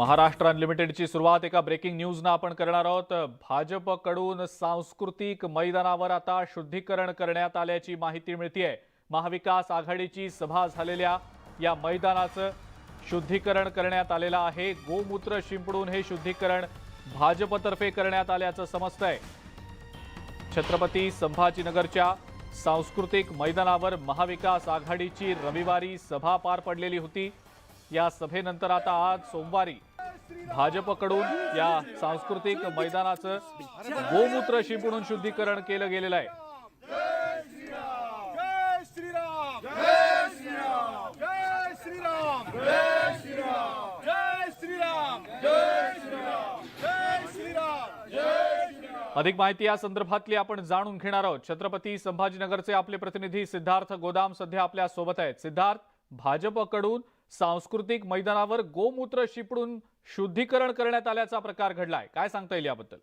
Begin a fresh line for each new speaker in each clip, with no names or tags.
महाराष्ट्र अनलिमिटेडची सुरुवात एका ब्रेकिंग न्यूजनं आपण करणार आहोत। भाजपकडून सांस्कृतिक मैदानावर आता शुद्धीकरण करण्यात आल्याची माहिती मिळतेय। महाविकास आघाडीची सभा झालेल्या या मैदानाचं शुद्धीकरण करण्यात आलेलं आहे। गोमूत्र शिंपडून हे शुद्धीकरण भाजपतर्फे करण्यात आल्याचं समजतंय। छत्रपती संभाजीनगरच्या सांस्कृतिक मैदानावर महाविकास आघाडीची रविवारी सभा पार पडलेली होती। या सभेनंतर आता आज सोमवारी भाजपकडून या सांस्कृतिक मैदानाचं गोमूत्र शिंपडून शुद्धीकरण केलं गेलेलं आहे। अधिक माहिती या संदर्भातली आपण जाणून घेणार आहोत। छत्रपती संभाजीनगरचे आपले प्रतिनिधी सिद्धार्थ गोदाम सध्या आपल्या सोबत आहेत। सिद्धार्थ, भाजपकडून सांस्कृतिक मैदानावर गोमूत्र शिंपडून शुद्धीकरण करण्यात आल्याचा प्रकार घडलाय, काय सांगता येईल याबद्दल?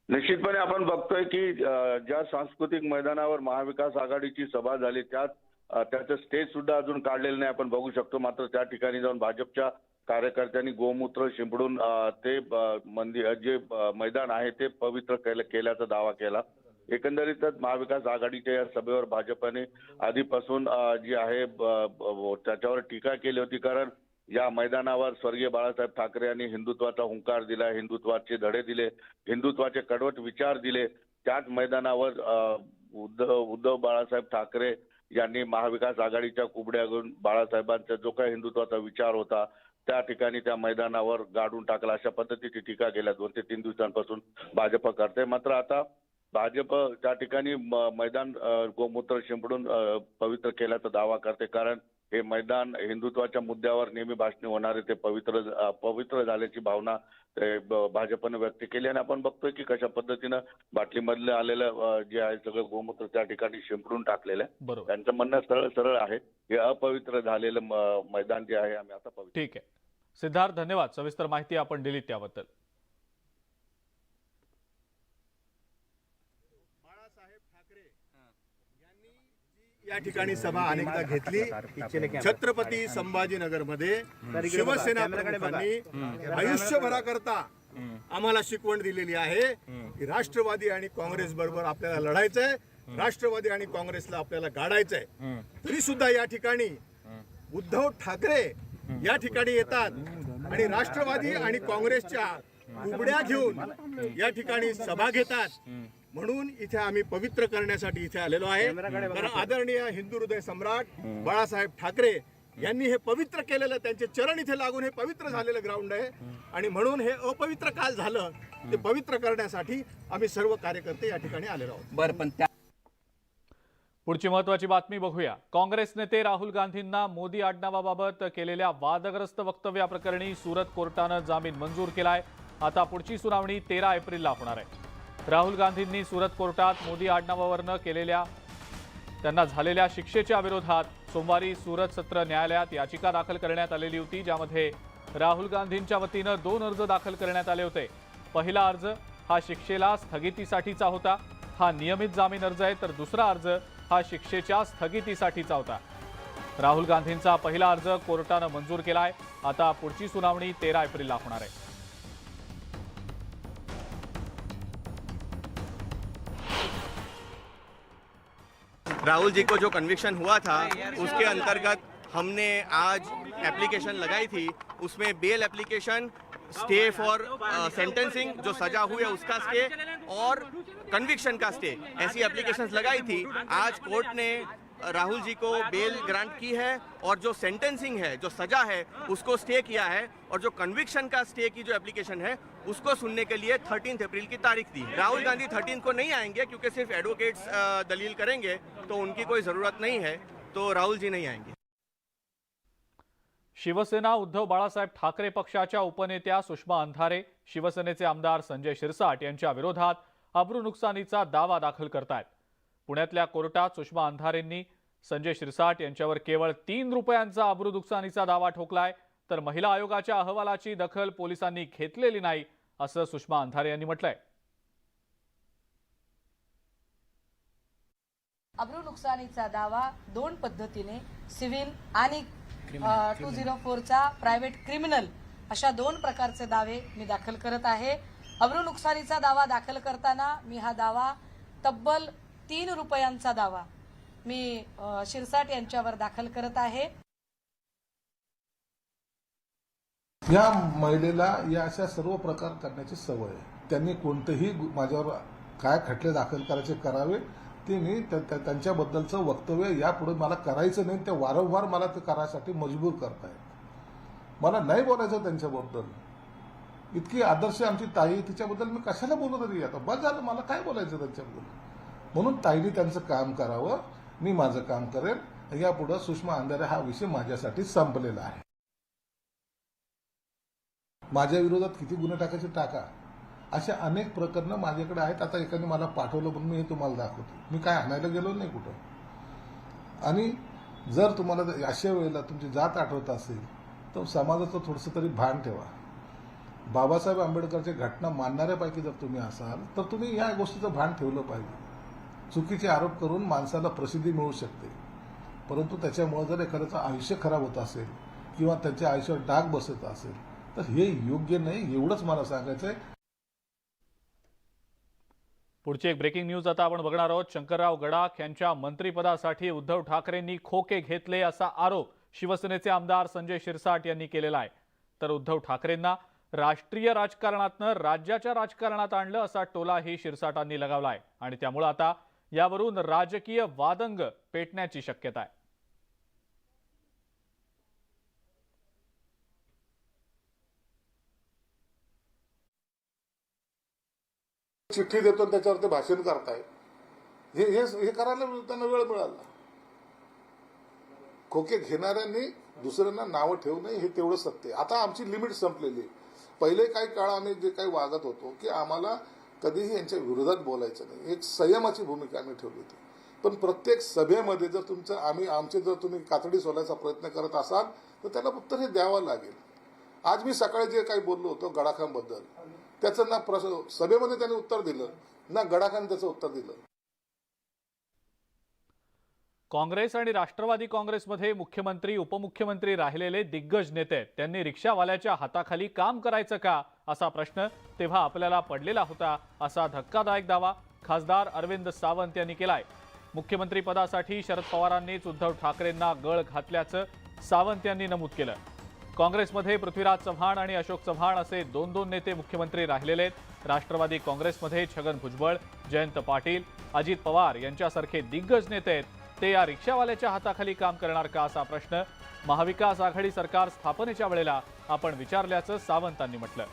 निश्चितपणे आपण बघतोय की ज्या सांस्कृतिक मैदानावर महाविकास आघाडीची सभा झाली त्याचं स्टेज सुद्धा अजून काढलेलं नाही, आपण बघू शकतो। मात्र त्या ठिकाणी जाऊन भाजपच्या कार्यकर्त्यांनी गोमूत्र शिंपडून ते मंदिर जे मैदान आहे ते पवित्र केल्याचा दावा केला। एकंदरीतच महाविकास आघाडीच्या या सभेवर भाजपने आधीपासून जी आहे त्याच्यावर टीका केली होती, कारण या मैदानावर स्वर्गीय बाळासाहेब ठाकरे यांनी हिंदुत्वाचा हुंकार दिला, हिंदुत्वाचे धडे दिले, हिंदुत्वाचे कडवट विचार दिले। त्याच मैदानावर उद्धव बाळासाहेब ठाकरे यांनी महाविकास आघाडीच्या कुबड्या घेऊन बाळासाहेबांचा जो काही हिंदुत्वाचा विचार होता त्या ठिकाणी त्या मैदानावर गाडून टाकला, अशा पद्धतीची टीका गेल्या 2 ते 3 दिवसांपासून भाजप करते। मात्र आता भाजप त्या ठिकाणी मैदान गोमूत्र शिंपडून पवित्र केल्याचा दावा करते, कारण हे मैदान हिंदुत्वाच्या मुद्द्यावर नेहमी भाषणे होणारे ते पवित्र झाल्याची भावना भाजपने व्यक्त केली। आणि आपण बघतोय की कशा पद्धतीनं बाटलीमधलं आलेलं जे आहे सगळं गोमूत्र त्या ठिकाणी शिंपडून टाकलेलं आहे। त्यांचं म्हणणं सरळ आहे, हे अपवित्र झालेलं मैदान जे आहे आम्ही आता पवित्र।
ठीक आहे सिद्धार्थ, धन्यवाद, सविस्तर माहिती आपण दिली त्याबद्दल।
या ठिकाणी सभा अनेकदा घेतली। छत्रपती संभाजीनगर मध्ये शिवसेना प्रमुखांनी आयुष्यभराकरता आम्हाला शिकवण दिलेली आहे की राष्ट्रवादी आणि काँग्रेस बरोबर आपल्याला लढायचंय, राष्ट्रवादी आणि काँग्रेसला आपल्याला गाडायचंय। तरी सुद्धा या ठिकाणी उद्धव ठाकरे या ठिकाणी येतात आणि राष्ट्रवादी आणि काँग्रेसच्या कुबड्या घेऊन या ठिकाणी सभा घेतात। म्हणून इथे आम्ही पवित्र करण्यासाठी इथे आलेलो आहे, कारण आदरणीय हिंदू हृदय सम्राट बाळासाहेब ठाकरे यांनी हे पवित्र केलेलं, त्यांचे चरण इथे लागून हे पवित्र झालेलं ग्राउंड आहे। आणि म्हणून हे अपवित्र काल झालं ते पवित्र करण्यासाठी आम्ही सर्व कार्यकर्ते या ठिकाणी आलेलो आहोत।
पुढची महत्त्वाची बातमी बघूया। काँग्रेस नेते राहुल गांधींना मोदी आडनावाबाबत केलेल्या वादग्रस्त वक्तव्याप्रकरणी सुरत कोर्टानं जामीन मंजूर केलाय। आता पुढची सुनावणी 13 एप्रिलला होणार आहे। राहुल गांधींनी सुरत कोर्टात मोदी आडनावावरनं केलेल्या त्यांना झालेल्या शिक्षेच्या विरोधात सोमवारी सुरत सत्र न्यायालयात याचिका दाखल करण्यात आलेली होती, ज्यामध्ये राहुल गांधींच्या वतीनं 2 अर्ज दाखल करण्यात आले होते। पहिला अर्ज हा शिक्षेला स्थगितीसाठीचा होता, हा नियमित जामीन अर्ज आहे, तर दुसरा अर्ज हा शिक्षेच्या स्थगितीसाठीचा होता। राहुल गांधींचा पहिला अर्ज कोर्टानं मंजूर केलाय। आता पुढची सुनावणी 13 एप्रिलला होणार आहे।
राहुल जी को जो कन्विक्शन हुआ था उसके अंतर्गत हमने आज एप्लीकेशन लगाई थी। उसमें bail application, stay for sentencing, जो सजा हुई है उसका स्टे, और कन्विक्शन का स्टे, ऐसी एप्लीकेशंस लगाई थी। आज कोर्ट ने राहुल जी को बेल ग्रांट की है और जो सेंटेंसिंग है, जो सजा है, उसको स्टे किया है, और जो कन्विक्शन का स्टे की जो एप्लीकेशन है उसको सुनने के लिए 13 अप्रैल की तारीख दी है। राहुल गांधी 13 को नहीं आएंगे क्योंकि सिर्फ एडवोकेट्स दलील करेंगे, तो उनकी कोई जरूरत नहीं है, तो राहुल जी नहीं आएंगे।
शिवसेना उद्धव बाळासाहेब ठाकरे पक्षाच्या उपनेत्या सुषमा अंधारे शिवसेनेचे आमदार संजय शिरसाट यांच्या विरोधात अब्रू नुकसानीचा दावा दाखल करतायत। पुण्यातल्या कोर्टात सुषमा अंधारेंनी संजय शिरसाट यांच्यावर केवळ 3 रुपयांचा अब्रू नुकसानीचा दावा ठोकलाय, तर महिला आयोगाच्या अहवालाची दखल पोलिसांनी घेतलेली नाही, असं सुषमा अंधारे यांनी म्हटलंय।
अब्रू नुकसानीचा दावा 2 पद्धतीने सिव्हिल आणि 204 चा प्रायव्हेट क्रिमिनल अशा 2 प्रकारचे दावे मी दाखल करत आहे. अब्रू नुकसानीचा दावा दाखल करताना मी हा दावा तब्बल 3 रुपयांचा दावा मी शिरसाट यांच्यावर दाखल करत आहे.
या महिलेला या अशा सर्व प्रकार करण्याची सवय आहे. त्यांनी कोणतेही माझ्यावर काय खटले दाखल करायचे करावे, ते मी त्यांच्याबद्दलचं वक्तव्य यापुढे मला करायचं नाही. ते वारंवार मला ते करायसाठी मजबूर करतायत. मला नाही बोलायचं त्यांच्याबद्दल. इतकी आदर्श आमची ताई, तिच्याबद्दल मी कशाला बोलत तरी आता बस झालं, मला काय बोलायचं त्यांच्याबद्दल. म्हणून ताईने त्यांचं काम करावं, मी माझं काम करेन. यापुढे सुषमा अंधारे हा विषय माझ्यासाठी संपलेला आहे. माझ्या विरोधात किती गुन्हे टाकायचे टाका. अशा अनेक प्रकरणं माझ्याकडे आहेत. आता एकाने मला पाठवलं म्हणून मी हे तुम्हाला दाखवतो. मी काय आणायला गेलो नाही कुठं. आणि जर तुम्हाला अशा वेळेला तुमची जात आठवत असेल तर समाजाचं थोडंसं तरी भान ठेवा. बाबासाहेब आंबेडकरच्या घटना मानणाऱ्यापैकी जर तुम्ही असाल तर तुम्ही या गोष्टीचं भान ठेवलं पाहिजे. चुकीचे आरोप करून माणसाला प्रसिद्धी मिळू शकते, परंतु त्याच्यामुळे जर एखाद्याचं आयुष्य खराब होत असेल किंवा त्याच्या आयुष्यावर डाग बसत असेल तर हे योग्य नाही. एवढंच मला सांगायचंय.
पुढची एक ब्रेकिंग न्यूज आता आपण बघणार आहोत. शंकरराव गडाख यांच्या मंत्रिपदासाठी उद्धव ठाकरेंनी खोके घेतले असा आरोप शिवसेनेचे आमदार संजय शिरसाट यांनी केलेला आहे. तर उद्धव ठाकरेंना राष्ट्रीय राजकारणातनं राज्याच्या राजकारणात आणलं असा टोलाही शिरसाटांनी लगावला आहे. आणि त्यामुळे आता यावरून राजकीय वादंग पेटण्याची शक्यता आहे.
चिठ्ठी देतो त्याच्यावर ते भाषण करताय. हे करायला त्यांना वेळ मिळाला. खोके घेणाऱ्यांनी दुसऱ्यांना नावं ठेवू नये हे तेवढं सत्य. आता आमची लिमिट संपलेली. पहिले काही काळ आम्ही जे काही वागत होतो की आम्हाला कधीही यांच्या विरोधात बोलायचं नाही, एक संयमाची भूमिका आम्ही ठेवली होती. पण प्रत्येक सभेमध्ये जर आमचे जर तुम्ही कातडी सोलायचा प्रयत्न करत असाल तर त्याला उत्तर हे द्यावं लागेल. आज मी सकाळी जे काही बोललो होतो गडाखांबद्दल, त्याचं ना सभेमध्ये त्यांनी उत्तर दिलं ना गडाखान त्याचं उत्तर दिलं.
काँग्रेस आणि राष्ट्रवादी काँग्रेसमध्ये मुख्यमंत्री उपमुख्यमंत्री राहिलेले दिग्गज नेते त्यांनी रिक्षावाल्याच्या हाताखाली काम करायचं का असा प्रश्न तेव्हा आपल्याला पडलेला होता, असा धक्कादायक दावा खासदार अरविंद सावंत यांनी केलाय. मुख्यमंत्री पदासाठी शरद पवारांनीच उद्धव ठाकरेंना गळ घातल्याचं सावंत यांनी नमूद केलं. काँग्रेसमध्ये पृथ्वीराज चव्हाण आणि अशोक चव्हाण असे 2 नेते मुख्यमंत्री राहिलेले आहेत. राष्ट्रवादी काँग्रेसमध्ये छगन भुजबळ, जयंत पाटील, अजित पवार यांच्यासारखे दिग्गज नेते आहेत. ते या रिक्षावाल्याच्या हाताखाली काम करणार का असा प्रश्न महाविकास आघाडी सरकार स्थापनेच्या वेळेला आपण विचारल्याचं सावंतांनी म्हटलं.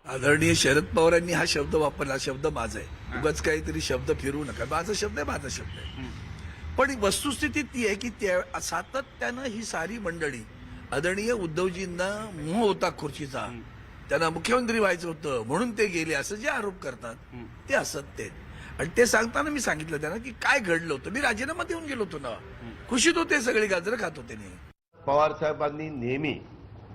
आदरणीय शरद पवारांनी हा शब्द वापरला. शब्द माझा आहे, उगाच काहीतरी शब्द फिरवू नका. माझा शब्द आहे, माझा शब्द आहे. पण वस्तुस्थिती ती आहे की सातत्यानं ही सारी मंडळी आदरणीय उद्धवजींना मोह होता खुर्चीचा, त्यांना मुख्यमंत्री व्हायचं होतं म्हणून ते गेले असं जे आरोप करतात ते असत्य आहेत. आणि ते सांगताना मी सांगितलं त्यांना की काय घडलं होतं. मी राजीनामा देऊन गेलो होतो ना, खुशीत होते, सगळे गाजरं खात होते.
पवार साहेबांनी नेहमी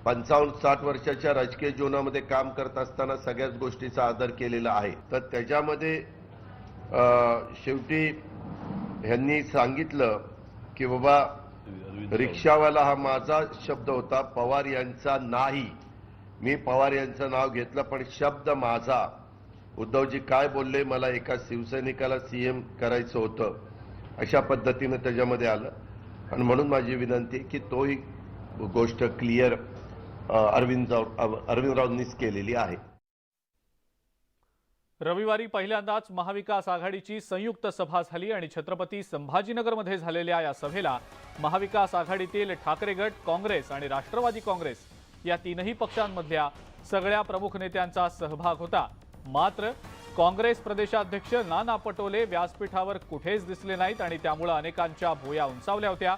55-60 वर्षाच्या राजकीय जीवनामध्ये काम करत असताना सगळ्याच गोष्टीचा आदर केलेला आहे. तर त्याच्यामध्ये शेवटी ह्यांनी सांगितलं की बाबा रिक्षावाला हा माझा शब्द होता, पवार यांचा नाही. मी पवार यांचं नाव घेतलं पण शब्द माझा. उद्धवजी काय बोलले, मला एका शिवसैनिकाला सीएम करायचं होतं, अशा पद्धतीनं त्याच्यामध्ये आलं. आणि म्हणून माझी विनंती की तोही गोष्ट क्लिअर अरविंदरावांनीच केलेली आहे.
रविवारी पहिल्यांदाच महाविकास आघाडीची संयुक्त सभा झाली आणि छत्रपती संभाजीनगरमध्ये झालेल्या या सभेला महाविकास आघाडीतील ठाकरे गट, काँग्रेस आणि राष्ट्रवादी काँग्रेस या 3ही पक्षांमधल्या सगळ्या प्रमुख नेत्यांचा सहभाग होता. मात्र काँग्रेस प्रदेशाध्यक्ष नाना पटोले व्यासपीठावर कुठेच दिसले नाहीत आणि त्यामुळे अनेकांच्या भुवया उंचावल्या होत्या.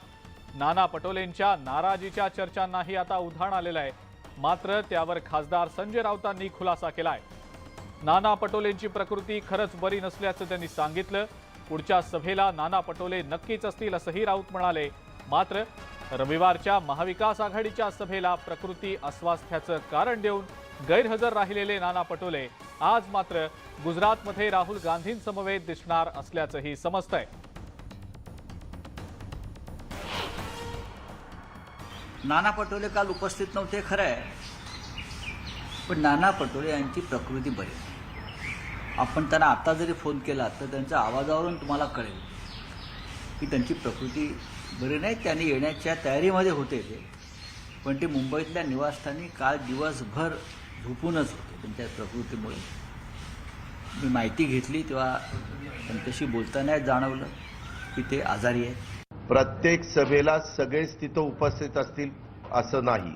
नाना पटोलेंच्या नाराजीच्या चर्चांनाही आता उधाण आलेलं आहे. मात्र त्यावर खासदार संजय राऊतांनी खुलासा केलाय. नाना पटोलेंची प्रकृती खरंच बरी नसल्याचं त्यांनी सांगितलं. पुढच्या सभेला नाना पटोले नक्कीच असतील असंही राऊत म्हणाले. मात्र रविवारच्या महाविकास आघाडीच्या सभेला प्रकृती अस्वास्थ्याचं कारण देऊन गैरहजर राहिलेले नाना पटोले आज मात्र गुजरातमध्ये राहुल गांधींसमवेत दिसणार असल्याचंही समजतंय.
नाना पटोले काल उपस्थित नव्हते खरं आहे, पण नाना पटोले यांची प्रकृती बरी आहे. आपण त्यांना आता जरी फोन केला तर त्यांच्या आवाजावरून तुम्हाला कळेल की त्यांची प्रकृती बरी नाही. त्यांनी येण्याच्या तयारीमध्ये होते ते, पण ते मुंबईतल्या निवासस्थानी काल दिवसभर झोपूनच होते त्यांच्या प्रकृतीमुळे. मी माहिती घेतली तेव्हा त्यांच्याशी बोलताना जाणवलं की ते आजारी आहेत.
प्रत्येक सभेला सगळेच तिथं उपस्थित असतील असं नाही,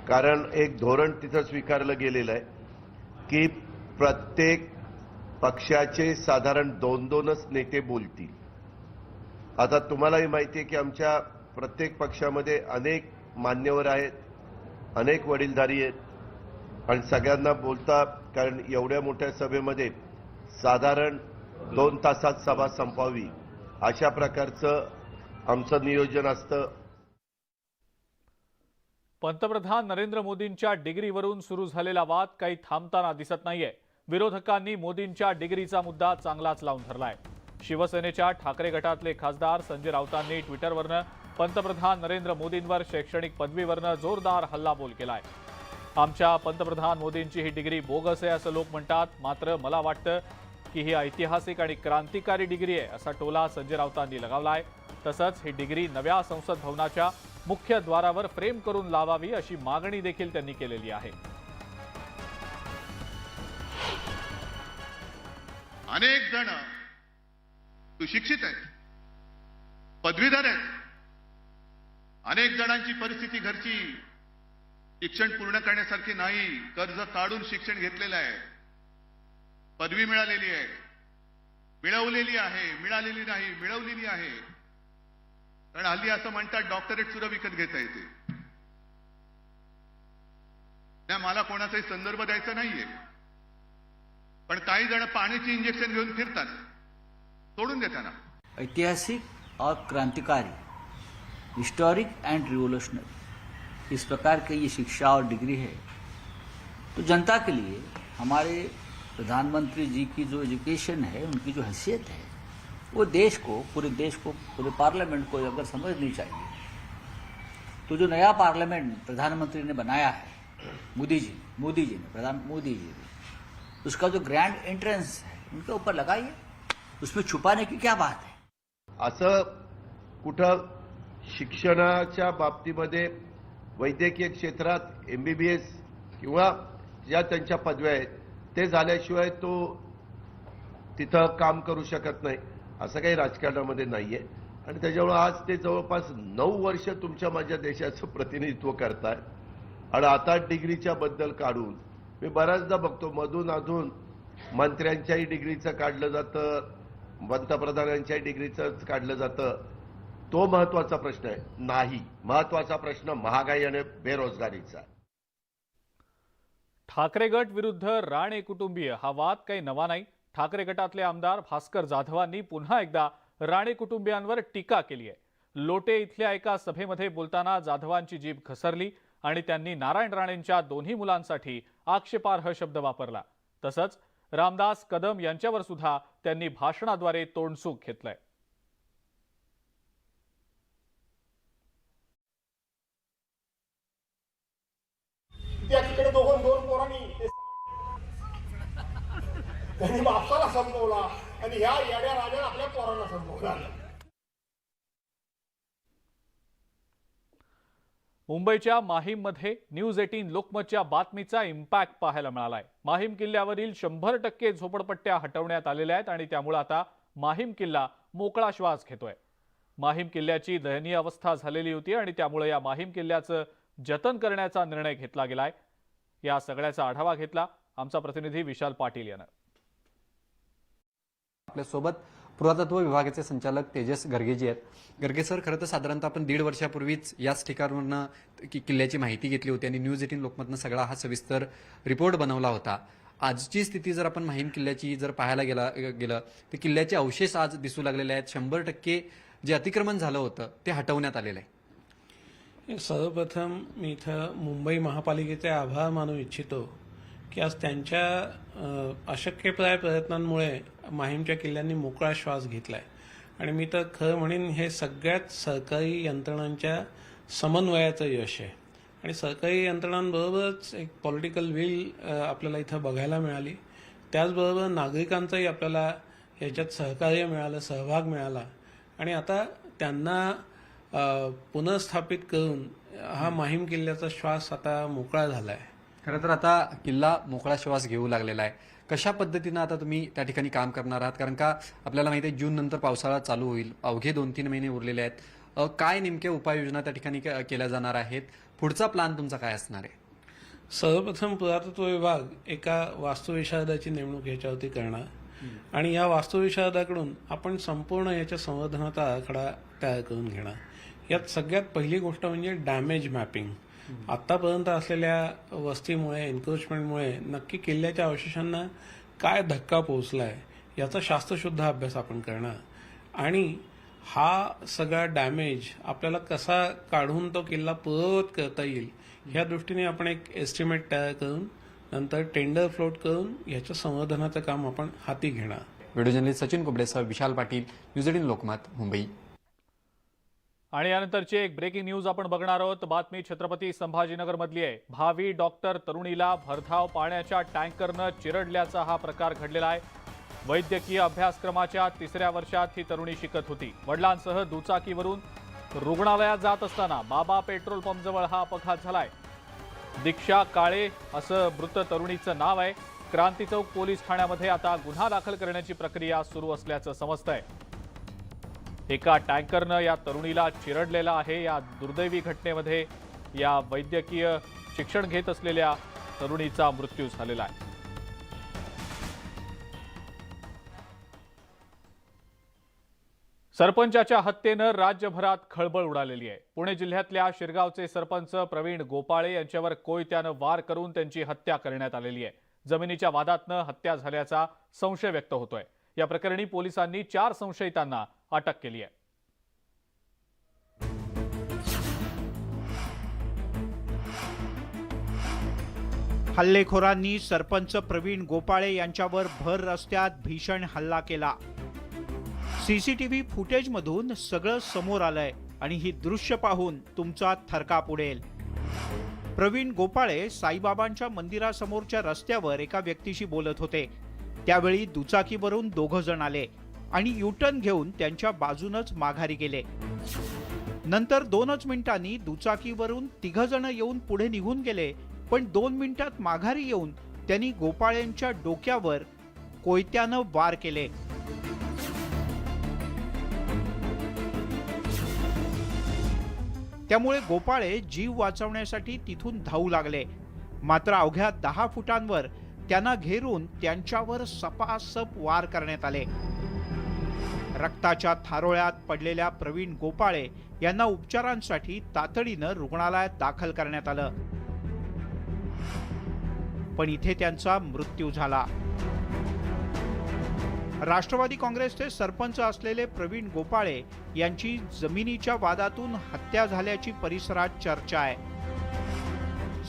कारण एक धोरण तिथं स्वीकारलं गेलेलं आहे की प्रत्येक पक्षाचे साधारण 2-2च नेते बोलतील. आता तुम्हालाही माहिती आहे की आमच्या प्रत्येक पक्षामध्ये अनेक मान्यवर आहेत, अनेक वडीलधारी आहेत आणि सगळ्यांना बोलता, कारण एवढ्या मोठ्या सभेमध्ये साधारण 2 तासात सभा संपवावी अशा प्रकारचं आमचं नियोजन असतं.
पंतप्रधान नरेंद्र मोदींच्या डिग्रीवरून सुरू झालेला वाद काही थांबताना दिसत नाहीये. विरोधकांनी मोदींच्या डिग्रीचा मुद्दा चांगलाच लावून धरलाय. शिवसेनेच्या ठाकरे गटातले खासदार संजय राऊतांनी ट्विटरवरनं पंतप्रधान नरेंद्र मोदींवर शैक्षणिक पदवीवरनं जोरदार हल्लाबोल केलाय. आमच्या पंतप्रधान मोदींची ही डिग्री बोगस आहे असं लोक म्हणतात, मात्र मला वाटतं की ही ऐतिहासिक आणि क्रांतिकारी डिग्री आहे असा टोला संजय राऊतांनी लगावलाय. तसंच ही डिग्री नव्या संसद भवनाच्या मुख्य द्वारावर फ्रेम करून लावावी अशी मागणी देखील त्यांनी केलेली आहे.
अनेक जण सुशिक्षित आहेत, पदवीधर आहेत. अनेक जणांची परिस्थिती घरची शिक्षण पूर्ण करण्यासारखी नाही, कर्ज काढून शिक्षण घेतलेलं आहे, पदवी मिळालेली आहे, मिळवलेली आहे, मिळालेली नाही, मिळवलेली आहे. कारण हल्ली असं म्हणतात डॉक्टरेट सुद्धा विकत घेता येते. नाही, मला कोणाचाही संदर्भ द्यायचा नाहीये, पण काही जण पाण्याची इंजेक्शन घेऊन फिरतात, सोडून देताना.
ऐतिहासिक और क्रांतिकारी, हिस्टोरिक एंड रिवोल्यूशनरी, इस प्रकार की ये शिक्षा और डिग्री है तो जनता के लिए हमारे प्रधानमंत्री जी की जो एजुकेशन है, उनकी जो हैसियत है, वो देश को, पूरे पार्लियामेंट को अगर समझनी चाहिए. तो जो नया पार्लियामेंट प्रधानमंत्री ने बनाया है, मोदी जी ने, उसका जो ग्रैंड एंट्रेंस है उनके ऊपर लगाइए, उसमें छुपाने की क्या बात है.
असं कुठं शिक्षणाच्या बाबतीमध्ये वैद्यकीय क्षेत्रात MBBS किंवा ज्या त्यांच्या पदव्या आहेत ते झाल्याशिवाय तो तिथं काम करू शकत नाही असं काही राजकारणामध्ये नाहीये. आणि त्याच्यामुळे आज ते जवळपास 9 वर्ष तुमच्या माझ्या देशाचं प्रतिनिधित्व करताय आणि आता डिग्रीच्या बद्दल काढून मी बऱ्याचदा बघतो मधून अधून मंत्र्यांच्याही डिग्रीचं काढलं जातं, पंतप्रधानांच्याही डिग्रीचं काढलं जातं. तो महत्वाचा प्रश्न आहे नाही, महत्वाचा प्रश्न महागाई आणि बेरोजगारीचा.
ठाकरे गट विरुद्ध राणे कुटुंबीय हा वाद काही नवा नाही. ठाकरे गटातले आमदार भास्कर जाधवांनी पुन्हा एकदा राणे कुटुंबियांवर टीका केली आहे. लोटे इथल्या एका सभेमध्ये बोलताना जाधवांची जीभ घसरली आणि त्यांनी नारायण राणेंच्या दोन्ही मुलांसाठी आक्षेपार्ह शब्द वापरला. तसंच रामदास कदम यांच्यावर सुद्धा त्यांनी भाषणाद्वारे तोंडसूक घेतलंय.
त्याकडे दोन पोरांनी त्यांनी बापसाला संपवला आणि ह्या येड्या राजाने आपल्या पोरांना संपवला.
मुंबईच्या माहीममध्ये न्यूज 18 लोकमतच्या बातमीचा इम्पॅक्ट पाहायला मिळालाय. माहीम किल्ल्यावरील 100% झोपडपट्ट्या हटवण्यात आलेल्या आहेत आणि त्यामुळे आता माहीम किल्ला मोकळा श्वास घेतोय. माहीम किल्ल्याची दयनीय अवस्था झालेली होती आणि त्यामुळे या माहीम किल्ल्याचं जतन करण्याचा निर्णय घेतला गेलाय. या सगळ्याचा आढावा घेतला आमचा प्रतिनिधी विशाल पाटील यानं.
आपल्यासोबत पुरातत्व विभागाचे संचालक तेजस गर्गेजी आहेत. गर्गे सर, खरं तर साधारणतः आपण 1.5 वर्षापूर्वीच याच ठिकाणावरून किल्ल्याची माहिती घेतली होती आणि न्यूज 18 लोकमतनं सगळा हा सविस्तर रिपोर्ट बनवला होता. आजची स्थिती जर आपण माहीम किल्ल्याची जर पाहायला गेलं तर किल्ल्याचे अवशेष आज दिसू लागलेले आहेत. 100% जे अतिक्रमण झालं होतं ते हटवण्यात आलेलं आहे.
सर्वप्रथम मी इथं मुंबई महापालिकेचे आभार मानू इच्छितो की आज त्यांच्या अशक्यप्राय प्रयत्नांमुळे माहीमच्या किल्ल्यांनी मोकळा श्वास घेतलाय. आणि मी तर खरं म्हणेन हे सगळ्यात सरकारी यंत्रणांच्या समन्वयाचं यश आहे आणि सरकारी यंत्रणांबरोबरच एक पॉलिटिकल विल आपल्याला इथं बघायला मिळाली. त्याचबरोबर नागरिकांचंही आपल्याला याच्यात सहकार्य मिळालं, सहभाग मिळाला आणि आता त्यांना पुनर्स्थापित करून हा माहीम किल्ल्याचा श्वास आता मोकळा झाला आहे.
खरं तर आता किल्ला मोकळा श्वास घेऊ लागलेला आहे. कशा पद्धतीनं आता तुम्ही त्या ठिकाणी काम करणार आहात? कारण का आपल्याला माहिती आहे जून नंतर पावसाळा चालू होईल, अवघे 2-3 महिने उरलेले आहेत. काय नेमक्या उपाययोजना त्या ठिकाणी केल्या जाणार आहेत? पुढचा प्लॅन तुमचा काय असणार आहे?
सर्वप्रथम पुरातत्व विभाग एका वास्तुविशारदाची नेमणूक याच्यावरती करणार आणि या वास्तुविशारदाकडून आपण संपूर्ण याच्या संवर्धनाचा आराखडा तयार करून घेणार. यात सगळ्यात पहिली गोष्ट म्हणजे डॅमेज मॅपिंग. आतापर्यंत असलेल्या वस्तीमुळे, एन्क्रोचमेंटमुळे नक्की किल्ल्याच्या अवशेषांना काय धक्का पोहोचलाय याचा शास्त्रशुद्ध अभ्यास आपण करणार आणि हा सगळा डॅमेज आपल्याला कसा काढून तो किल्ला पूर्ववत करता येईल ह्या दृष्टीने आपण एक एस्टिमेट तयार करून नंतर टेंडर फ्लोट करून याच्या संवर्धनाचं काम आपण हाती घेणार.
Video journalist Sachin कुबडेसह Vishal Patil, news 18 Lokmat, Mumbai.
आणि यानंतरची एक ब्रेकिंग न्यूज आपण बघणार आहोत. बातमी छत्रपती संभाजीनगर मधली आहे. भावी डॉक्टर तरुणीला भरधाव पाण्याच्या टँकरनं चिरडल्याचा हा प्रकार घडलेला आहे. वैद्यकीय अभ्यासक्रमाच्या 3ऱ्या वर्षात ही तरुणी शिकत होती. वडिलांसह दुचाकीवरून रुग्णालयात जात असताना बाबा पेट्रोल पंपजवळ हा अपघात झालाय. दीक्षा काळे असं मृत तरुणीचं नाव आहे. क्रांती चौक पोलीस ठाण्यामध्ये आता गुन्हा दाखल करण्याची प्रक्रिया सुरू असल्याचं समजतंय. एका टँकरनं या तरुणीला चिरडलेला आहे. या दुर्दैवी घटनेमध्ये या वैद्यकीय शिक्षण घेत असलेल्या तरुणीचा मृत्यू झालेला आहे. सरपंचाच्या हत्येनं राज्यभरात खळबळ उडालेली आहे. पुणे जिल्ह्यातल्या शिरगावचे सरपंच प्रवीण गोपाळे यांच्यावर कोयत्यानं वार करून त्यांची हत्या करण्यात आलेली आहे. जमिनीच्या वादातनं हत्या झाल्याचा संशय व्यक्त होतोय. या प्रकरणी पोलिसांनी 4 संशयितांना अटक केली आहे.
हल्लेखोरांनी सरपंच प्रवीण गोपाळे यांच्यावर भर रस्त्यात भीषण हल्ला केला. सीसीटीव्ही फुटेजमधून सगळं समोर आलंय आणि ही दृश्य पाहून तुमचा थरकाप उडेल. प्रवीण गोपाळे साईबाबांच्या मंदिरासमोरच्या रस्त्यावर एका व्यक्तीशी बोलत होते. त्यावेळी दुचाकीवरून 2 जण आले आणि युटर्न घेऊन त्यांच्या बाजूनच माघारी गेले. नंतर 2च मिनिटांनी दुचाकीवरून 3 जण येऊन पुढे निघून गेले. पण 2 मिनिटात माघारी येऊन त्यांनी गोपाळ्यांच्या डोक्यावर कोयत्यानं वार केले. त्यामुळे गोपाळे जीव वाचवण्यासाठी तिथून धावू लागले. मात्र अवघ्या 10 फुटांवर त्यांना घेरून त्यांच्यावर सपासप वार करण्यात आले. रक्ताच्या थारोळ्यात पडलेल्या प्रवीण गोपाळे यांना उपचारांसाठी तातडीनं रुग्णालयात दाखल करण्यात आलं. पण इथे त्यांचा मृत्यू झाला. राष्ट्रवादी काँग्रेसचे सरपंच असलेले प्रवीण गोपाळे यांची जमिनीच्या वादातून हत्या झाल्याची परिसरात चर्चा आहे.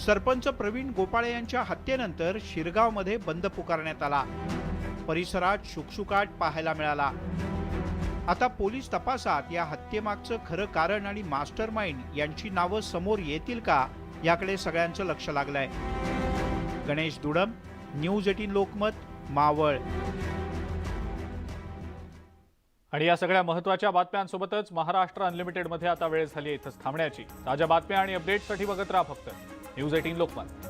सरपंच प्रवीण गोपाळे यांच्या हत्येनंतर शिरगावमध्ये बंद पुकारण्यात आला. परिसरात शुकशुकाट पाहायला मिळाला. आता पोलीस तपासात या हत्येमागचं खरं कारण आणि मास्टरमाइंड यांची नावं समोर येतील का याकडे सगळ्यांचं लक्ष लागलंय. गणेश दुडम, न्यूज 18 लोकमत, मावळ.
आणि या सगळ्या महत्त्वाच्या बातम्यांसोबतच महाराष्ट्र अनलिमिटेडमध्ये आता वेळ झाली इथंच थांबण्याची. ताज्या बातम्या आणि अपडेट्ससाठी बघत राहा फक्त न्यूज 18 लोकमत.